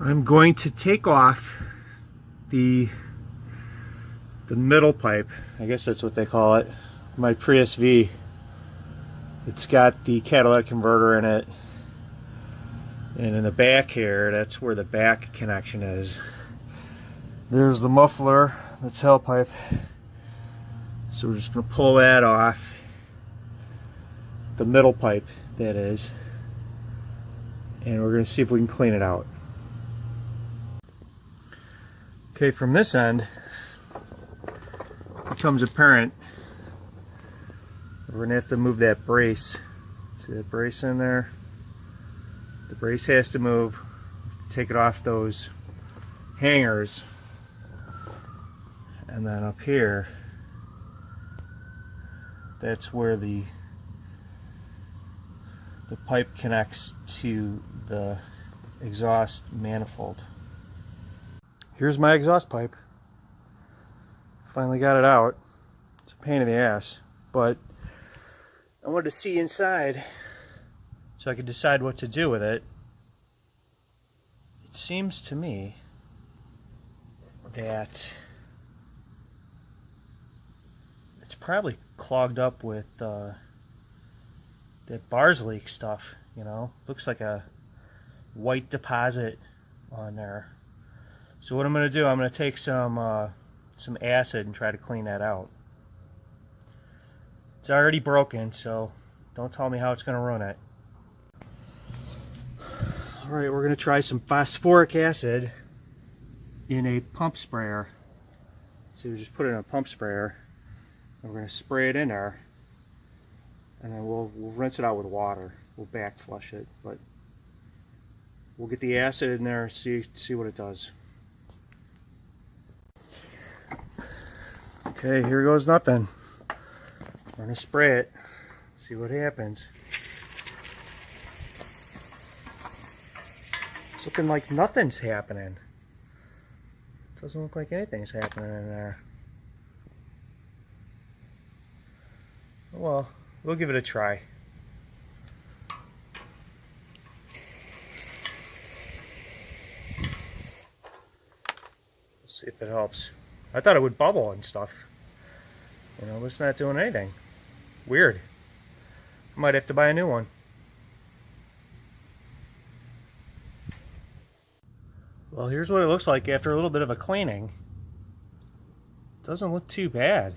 I'm going to take off the middle pipe, I guess that's what they call it, my Prius V. It's got the catalytic converter in it, and in the back here, that's where the back connection is. There's the muffler, the tailpipe. So we're just going to pull that off, the middle pipe that is, and we're going to see if we can clean it out. Okay, from this end, it becomes apparent we're going to have to move that brace. See that brace in there? The brace has to move. Take it off those hangers. And then up here, that's where the pipe connects to the exhaust manifold. Here's my exhaust pipe. Finally got it out. It's a pain in the ass, but I wanted to see inside so I could decide what to do with it. It seems to me that it's probably clogged up with that bars leak stuff, you know. Looks like a white deposit on there. So what I'm going to do, I'm going to take some acid and try to clean that out. It's already broken, so don't tell me how it's going to ruin it. Alright, we're going to try some phosphoric acid in a pump sprayer. So we just put it in a pump sprayer, and we're going to spray it in there, and then we'll rinse it out with water. We'll back flush it, but we'll get the acid in there and see what it does. Okay, here goes nothing. We're going to spray it, see what happens. It's looking like nothing's happening. Doesn't look like anything's happening in there. Well, we'll give it a try. See if it helps. I thought it would bubble and stuff. You know, it's not doing anything. Weird. I might have to buy a new one. Well, here's what it looks like after a little bit of a cleaning. Doesn't look too bad.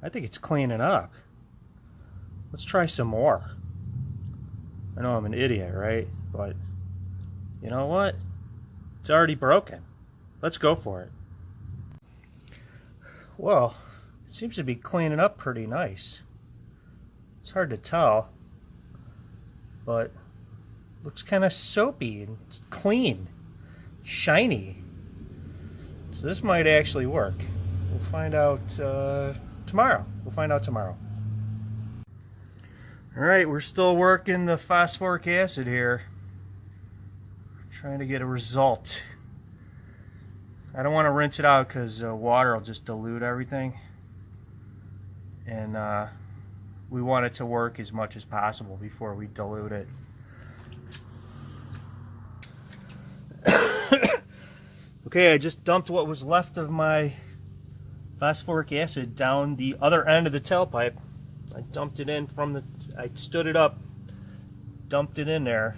I think it's cleaning up. Let's try some more. I know I'm an idiot, right? But you know what? It's already broken. Let's go for it. Well, it seems to be cleaning up pretty nice. It's hard to tell, but looks kind of soapy and clean, shiny. So this might actually work. We'll find out tomorrow. We'll find out tomorrow. Alright, we're still working the phosphoric acid here. Trying to get a result. I don't want to rinse it out because water will just dilute everything. And we want it to work as much as possible before we dilute it. Okay, I just dumped what was left of my phosphoric acid down the other end of the tailpipe. I dumped it in from the, I stood it up, dumped it in there.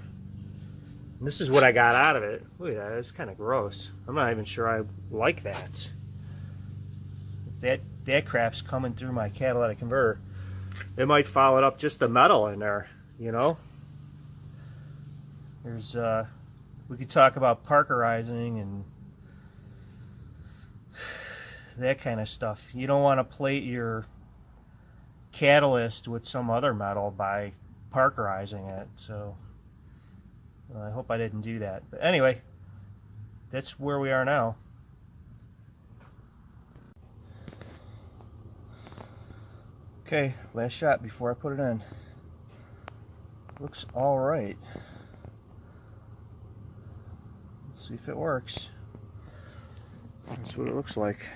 And this is what I got out of it. Look at that, it's kind of gross. I'm not even sure I like that. That crap's coming through my catalytic converter. It might foul it up just the metal in there, you know? There's, we could talk about parkerizing and that kind of stuff. You don't want to plate your catalyst with some other metal by parkerizing it, so I hope I didn't do that. But anyway, that's where we are now. Okay, last shot before I put it in. Looks alright. Let's see if it works. That's what it looks like.